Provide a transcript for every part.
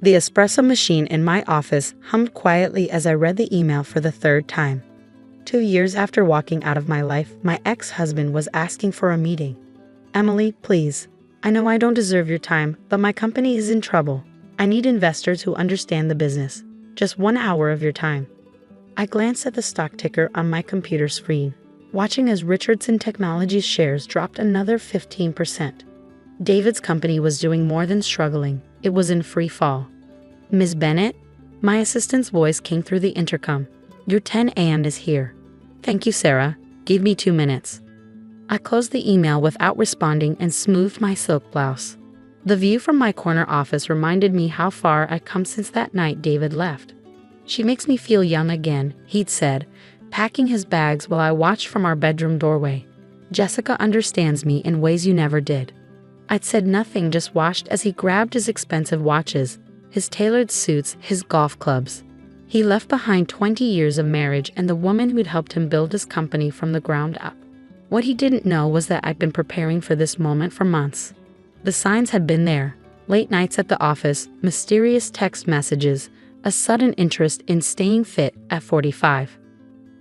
The espresso machine in my office hummed quietly as I read the email for the third time. 2 years after walking out of my life, my ex-husband was asking for a meeting. "Emily, please. I know I don't deserve your time, but my company is in trouble. I need investors who understand the business. Just 1 hour of your time." I glanced at the stock ticker on my computer screen, watching as Richardson Technologies shares dropped another 15%. David's company was doing more than struggling. It was in free fall. "Ms. Bennett?" My assistant's voice came through the intercom. "Your 10 a.m. is here." "Thank you, Sarah. Give me 2 minutes." I closed the email without responding and smoothed my silk blouse. The view from my corner office reminded me how far I'd come since that night David left. "She makes me feel young again," he'd said, packing his bags while I watched from our bedroom doorway. "Jessica understands me in ways you never did." I'd said nothing, just watched as he grabbed his expensive watches, his tailored suits, his golf clubs. He left behind 20 years of marriage and the woman who'd helped him build his company from the ground up. What he didn't know was that I'd been preparing for this moment for months. The signs had been there: late nights at the office, mysterious text messages, a sudden interest in staying fit at 45.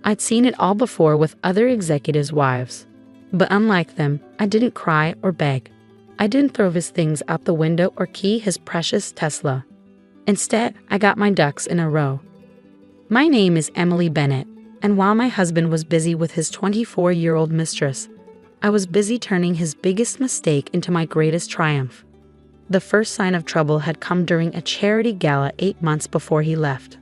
I'd seen it all before with other executives' wives. But unlike them, I didn't cry or beg. I didn't throw his things out the window or key his precious Tesla. Instead, I got my ducks in a row. My name is Emily Bennett, and while my husband was busy with his 24-year-old mistress, I was busy turning his biggest mistake into my greatest triumph. The first sign of trouble had come during a charity gala 8 months before he left.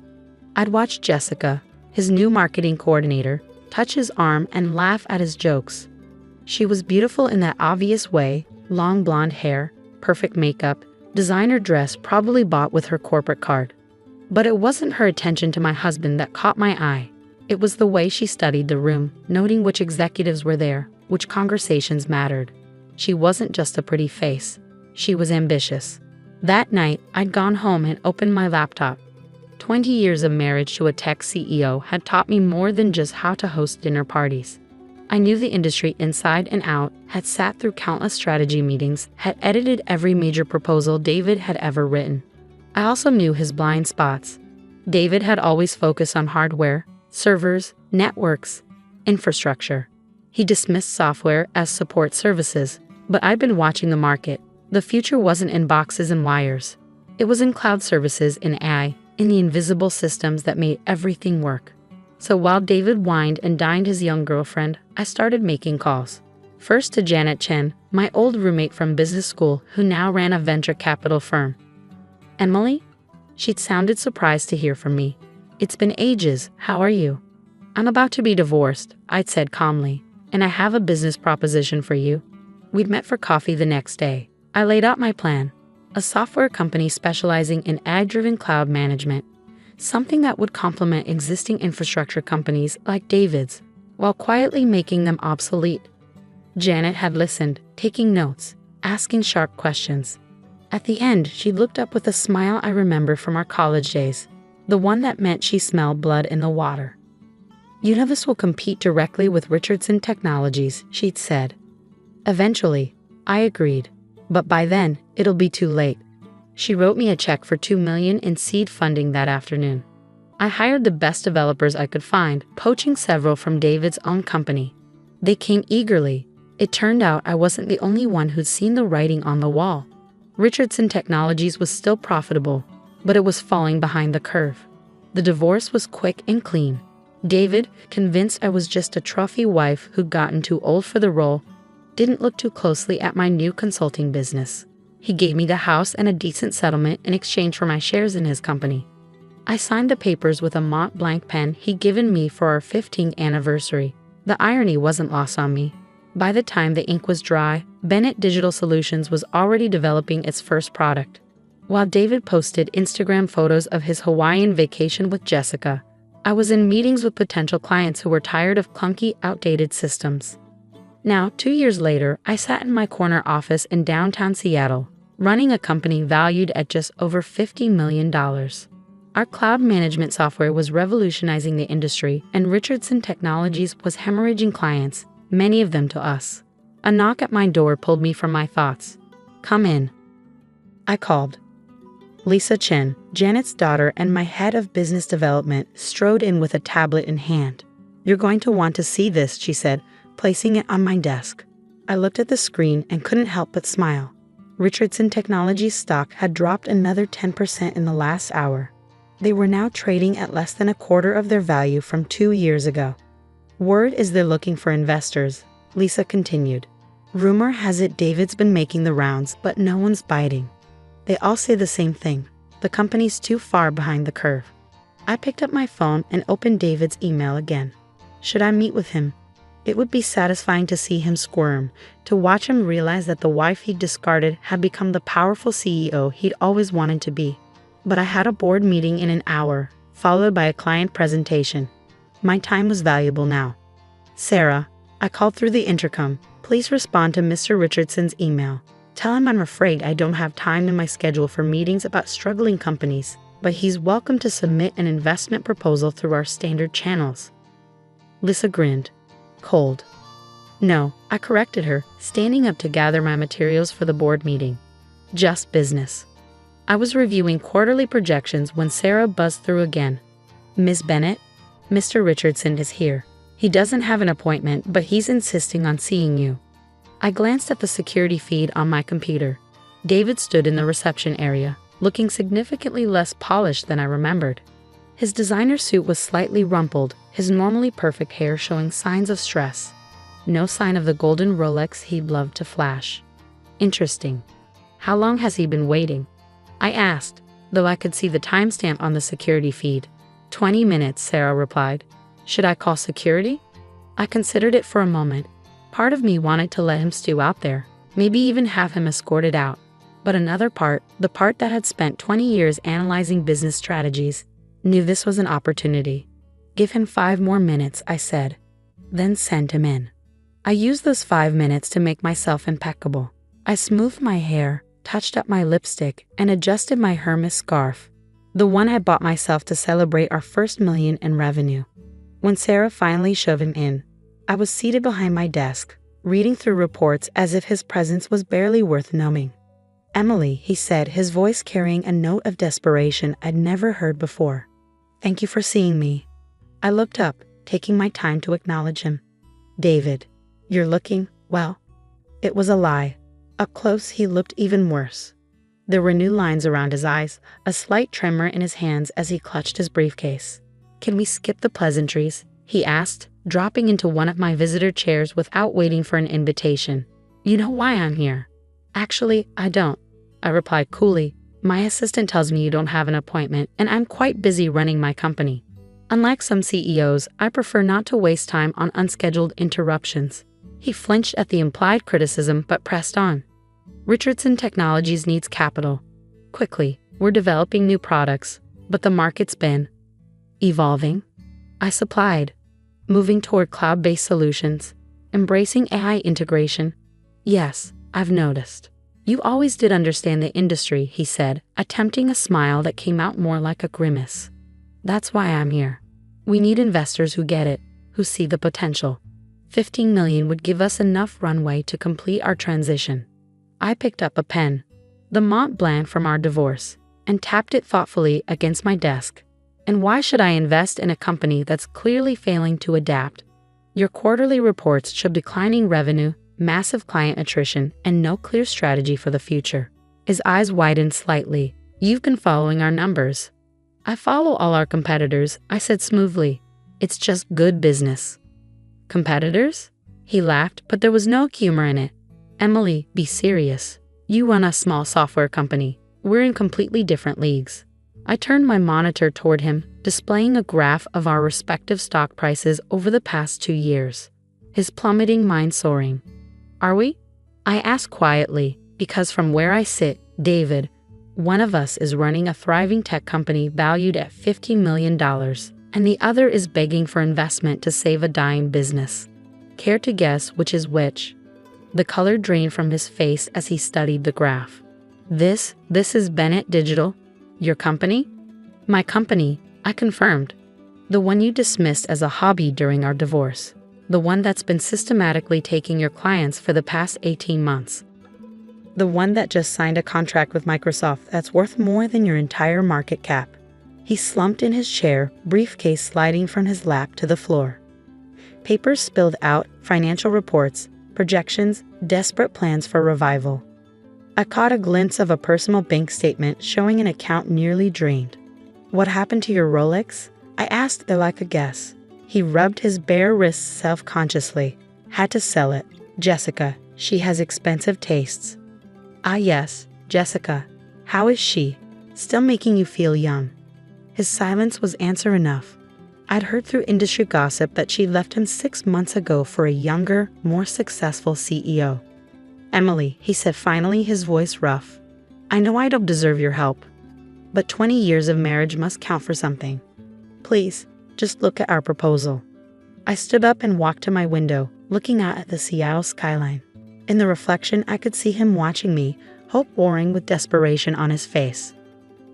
I'd watched Jessica, his new marketing coordinator, touch his arm and laugh at his jokes. She was beautiful in that obvious way: long blonde hair, perfect makeup, designer dress probably bought with her corporate card. But it wasn't her attention to my husband that caught my eye. It was the way she studied the room, noting which executives were there, which conversations mattered. She wasn't just a pretty face. She was ambitious. That night, I'd gone home and opened my laptop. 20 years of marriage to a tech CEO had taught me more than just how to host dinner parties. I knew the industry inside and out, had sat through countless strategy meetings, had edited every major proposal David had ever written. I also knew his blind spots. David had always focused on hardware, servers, networks, infrastructure. He dismissed software as support services, but I'd been watching the market. The future wasn't in boxes and wires. It was in cloud services, in AI, in the invisible systems that made everything work. So while David wined and dined his young girlfriend, I started making calls. First to Janet Chen, my old roommate from business school who now ran a venture capital firm. "Emily?" She'd sounded surprised to hear from me. "It's been ages. How are you?" "I'm about to be divorced," I'd said calmly, "and I have a business proposition for you." We'd met for coffee the next day. I laid out my plan: a software company specializing in ad-driven cloud management, something that would complement existing infrastructure companies like David's, while quietly making them obsolete. Janet had listened, taking notes, asking sharp questions. At the end, she looked up with a smile I remember from our college days, the one that meant she smelled blood in the water. "You know this will compete directly with Richardson Technologies," she'd said. "Eventually," I agreed, "but by then, it'll be too late." She wrote me a check for $2 million in seed funding that afternoon. I hired the best developers I could find, poaching several from David's own company. They came eagerly. It turned out I wasn't the only one who'd seen the writing on the wall. Richardson Technologies was still profitable, but it was falling behind the curve. The divorce was quick and clean. David, convinced I was just a trophy wife who'd gotten too old for the role, didn't look too closely at my new consulting business. He gave me the house and a decent settlement in exchange for my shares in his company. I signed the papers with a Mont Blanc pen he'd given me for our 15th anniversary. The irony wasn't lost on me. By the time the ink was dry, Bennett Digital Solutions was already developing its first product. While David posted Instagram photos of his Hawaiian vacation with Jessica, I was in meetings with potential clients who were tired of clunky, outdated systems. Now, 2 years later, I sat in my corner office in downtown Seattle, running a company valued at just over $50 million. Our cloud management software was revolutionizing the industry, and Richardson Technologies was hemorrhaging clients, many of them to us. A knock at my door pulled me from my thoughts. "Come in," I called. Lisa Chen, Janet's daughter and my head of business development, strode in with a tablet in hand. "You're going to want to see this," she said, placing it on my desk. I looked at the screen and couldn't help but smile. Richardson Technologies stock had dropped another 10% in the last hour. They were now trading at less than a quarter of their value from 2 years ago. "Word is they're looking for investors," Lisa continued. "Rumor has it David's been making the rounds, but no one's biting. They all say the same thing. The company's too far behind the curve." I picked up my phone and opened David's email again. Should I meet with him? It would be satisfying to see him squirm, to watch him realize that the wife he'd discarded had become the powerful CEO he'd always wanted to be. But I had a board meeting in an hour, followed by a client presentation. My time was valuable now. "Sarah," I called through the intercom, "please respond to Mr. Richardson's email. Tell him I'm afraid I don't have time in my schedule for meetings about struggling companies, but he's welcome to submit an investment proposal through our standard channels." Lisa grinned. Cold. "No," I corrected her, standing up to gather my materials for the board meeting. "Just business." I was reviewing quarterly projections when Sarah buzzed through again. "Miss Bennett, Mr. Richardson is here. He doesn't have an appointment, but he's insisting on seeing you." I glanced at the security feed on my computer. David stood in the reception area, looking significantly less polished than I remembered. His designer suit was slightly rumpled, his normally perfect hair showing signs of stress. No sign of the golden Rolex he'd loved to flash. Interesting. "How long has he been waiting?" I asked, though I could see the timestamp on the security feed. 20 minutes, Sarah replied. "Should I call security?" I considered it for a moment. Part of me wanted to let him stew out there, maybe even have him escorted out. But another part, the part that had spent 20 years analyzing business strategies, knew this was an opportunity. "Give him 5 more minutes," I said. "Then send him in." I used those 5 minutes to make myself impeccable. I smoothed my hair, touched up my lipstick, and adjusted my Hermes scarf, the one I bought myself to celebrate our first million in revenue. When Sarah finally shoved him in, I was seated behind my desk, reading through reports as if his presence was barely worth knowing. "Emily," he said, his voice carrying a note of desperation I'd never heard before. "Thank you for seeing me." I looked up, taking my time to acknowledge him. "David, you're looking, well." It was a lie. Up close, he looked even worse. There were new lines around his eyes, a slight tremor in his hands as he clutched his briefcase. "Can we skip the pleasantries?" he asked, dropping into one of my visitor chairs without waiting for an invitation. "You know why I'm here?" "Actually, I don't," I replied coolly. "My assistant tells me you don't have an appointment, and I'm quite busy running my company. Unlike some CEOs, I prefer not to waste time on unscheduled interruptions." He flinched at the implied criticism but pressed on. "Richardson Technologies needs capital. Quickly, we're developing new products, but the market's been evolving." I supplied. "Moving toward cloud-based solutions, embracing AI integration." "Yes, I've noticed. You always did understand the industry," he said, attempting a smile that came out more like a grimace. "That's why I'm here. We need investors who get it, who see the potential. 15 million would give us enough runway to complete our transition." I picked up a pen, the Mont Blanc from our divorce, and tapped it thoughtfully against my desk. "And why should I invest in a company that's clearly failing to adapt? Your quarterly reports show declining revenue, massive client attrition, and no clear strategy for the future." His eyes widened slightly. "You've been following our numbers." "I follow all our competitors," I said smoothly. "It's just good business." "Competitors?" He laughed, but there was no humor in it. "Emily, be serious. You run a small software company. We're in completely different leagues." I turned my monitor toward him, displaying a graph of our respective stock prices over the past 2 years. His plummeting mind soaring. "Are we?" I asked quietly, because from where I sit, David, one of us is running a thriving tech company valued at $50 million, and the other is begging for investment to save a dying business. Care to guess which is which? The color drained from his face as he studied the graph. This is Bennett Digital? Your company?" "My company," I confirmed. "The one you dismissed as a hobby during our divorce. The one that's been systematically taking your clients for the past 18 months. The one that just signed a contract with Microsoft that's worth more than your entire market cap. He slumped in his chair, briefcase sliding from his lap to the floor. Papers spilled out, financial reports, projections, desperate plans for revival. I caught a glimpse of a personal bank statement showing an account nearly drained. "What happened to your Rolex?" I asked like a guess. He rubbed his bare wrists self-consciously. "Had to sell it. Jessica, she has expensive tastes." "Ah yes, Jessica. How is she? Still making you feel young?" His silence was answer enough. I'd heard through industry gossip that she left him 6 months ago for a younger, more successful CEO. "Emily," he said finally, his voice rough. "I know I don't deserve your help, but 20 years of marriage must count for something. Please, just look at our proposal." I stood up and walked to my window, looking out at the Seattle skyline. In the reflection, I could see him watching me, hope warring with desperation on his face.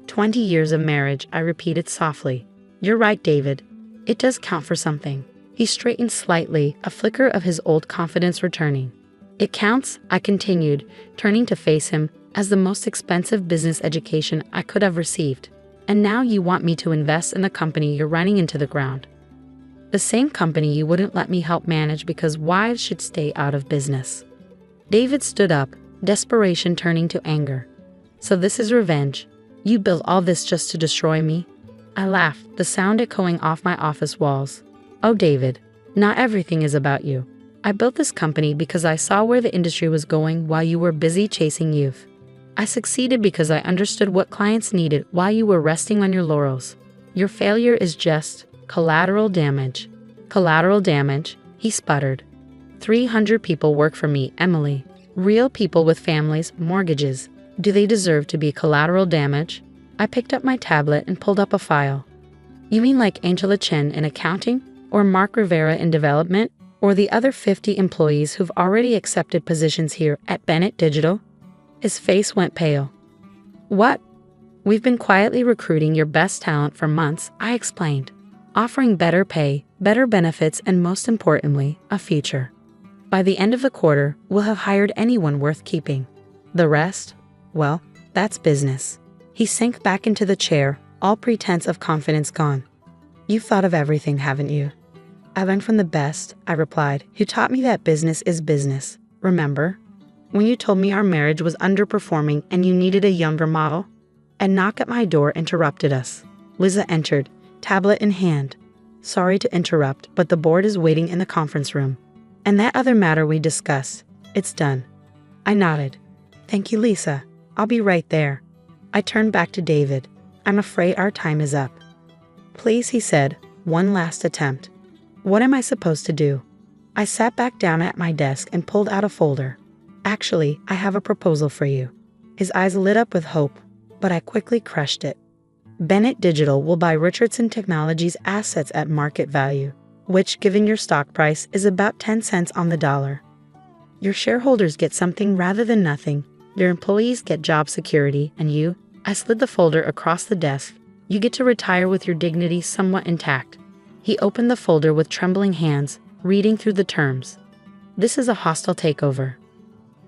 20 years of marriage, I repeated softly. "You're right, David. It does count for something." He straightened slightly, a flicker of his old confidence returning. "It counts," I continued, turning to face him, "as the most expensive business education I could have received. And now you want me to invest in the company you're running into the ground. The same company you wouldn't let me help manage because wives should stay out of business." David stood up, desperation turning to anger. "So this is revenge? You built all this just to destroy me?" I laughed, the sound echoing off my office walls. "Oh, David, not everything is about you. I built this company because I saw where the industry was going while you were busy chasing youth. I succeeded because I understood what clients needed while you were resting on your laurels. Your failure is just collateral damage." "Collateral damage?" he sputtered. 300 people work for me, Emily. Real people with families, mortgages. Do they deserve to be collateral damage? I picked up my tablet and pulled up a file. "You mean like Angela Chen in accounting? Or Mark Rivera in development? Or the other 50 employees who've already accepted positions here at Bennett Digital?" His face went pale. "What? We've been quietly recruiting your best talent for months," I explained. "Offering better pay, better benefits, and most importantly, a future. By the end of the quarter, we'll have hired anyone worth keeping. The rest? Well, that's business." He sank back into the chair, all pretense of confidence gone. "You've thought of everything, haven't you?" "I learned from the best," I replied, "who taught me that business is business. Remember? When you told me our marriage was underperforming and you needed a younger model?" A knock at my door interrupted us. Liza entered, tablet in hand. "Sorry to interrupt, but the board is waiting in the conference room. And that other matter we discussed, it's done." I nodded. "Thank you, Lisa. I'll be right there." I turned back to David. "I'm afraid our time is up." "Please," he said, "one last attempt." "What am I supposed to do?" I sat back down at my desk and pulled out a folder. "Actually, I have a proposal for you." His eyes lit up with hope, but I quickly crushed it. Bennett Digital will buy Richardson Technologies' assets at market value, which, given your stock price, is about 10 cents on the dollar. Your shareholders get something rather than nothing. Your employees get job security, and you, I slid the folder across the desk, you get to retire with your dignity somewhat intact. He opened the folder with trembling hands, reading through the terms. "This is a hostile takeover."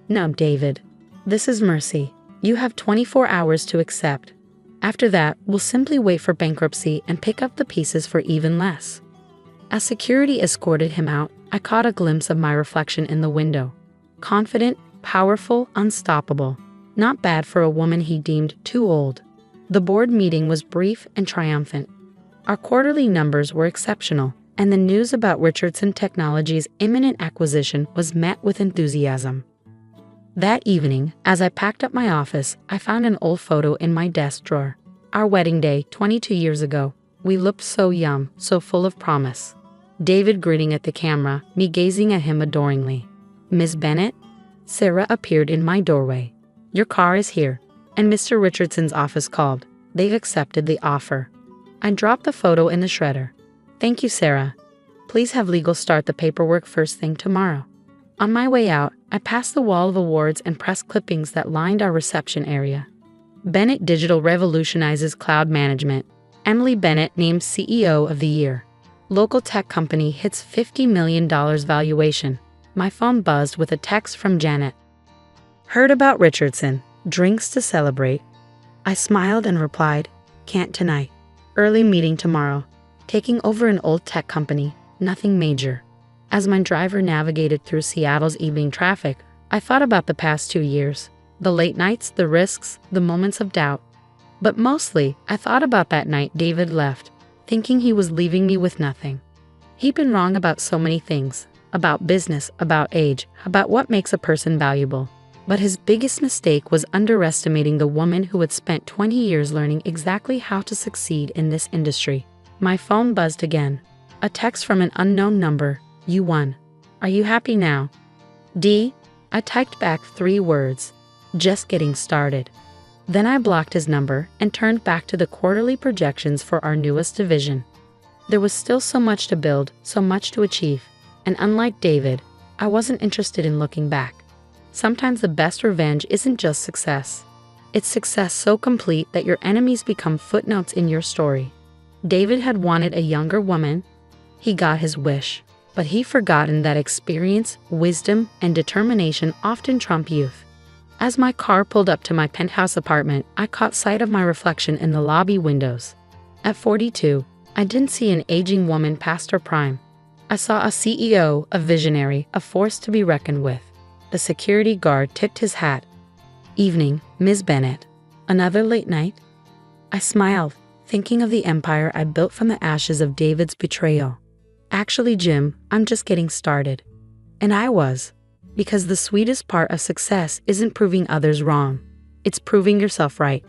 "No, David. This is mercy. You have 24 hours to accept. After that, we'll simply wait for bankruptcy and pick up the pieces for even less." As security escorted him out, I caught a glimpse of my reflection in the window. Confident, powerful, unstoppable. Not bad for a woman he deemed too old. The board meeting was brief and triumphant. Our quarterly numbers were exceptional, and the news about Richardson Technologies' imminent acquisition was met with enthusiasm. That evening, as I packed up my office, I found an old photo in my desk drawer. Our wedding day, 22 years ago. We looked so young, so full of promise. David grinning at the camera, me gazing at him adoringly. "Miss Bennett?" Sarah appeared in my doorway. "Your car is here." And Mr. Richardson's office called. They've accepted the offer. I dropped the photo in the shredder. "Thank you, Sarah. Please have legal start the paperwork first thing tomorrow." On my way out, I passed the wall of awards and press clippings that lined our reception area. Bennett Digital revolutionizes cloud management. Emily Bennett named CEO of the year. Local tech company hits $50 million valuation. My phone buzzed with a text from Janet. Heard about Richardson. Drinks to celebrate. I smiled and replied, can't tonight. Early meeting tomorrow. Taking over an old tech company. Nothing major. As my driver navigated through Seattle's evening traffic, I thought about the past 2 years. The late nights, the risks, the moments of doubt. But mostly, I thought about that night David left, thinking he was leaving me with nothing. He'd been wrong about so many things. About business, about age, about what makes a person valuable. But his biggest mistake was underestimating the woman who had spent 20 years learning exactly how to succeed in this industry. My phone buzzed again. A text from an unknown number. You won. Are you happy now? D. I typed back 3 words. Just getting started. Then I blocked his number and turned back to the quarterly projections for our newest division. There was still so much to build, so much to achieve. And unlike David, I wasn't interested in looking back. Sometimes the best revenge isn't just success. It's success so complete that your enemies become footnotes in your story. David had wanted a younger woman. He got his wish. But he'd forgotten that experience, wisdom, and determination often trump youth. As my car pulled up to my penthouse apartment, I caught sight of my reflection in the lobby windows. At 42, I didn't see an aging woman past her prime. I saw a CEO, a visionary, a force to be reckoned with. The security guard tipped his hat. Evening, Ms. Bennett. Another late night? I smiled, thinking of the empire I built from the ashes of David's betrayal. Actually, Jim, I'm just getting started. And I was. Because the sweetest part of success isn't proving others wrong. It's proving yourself right.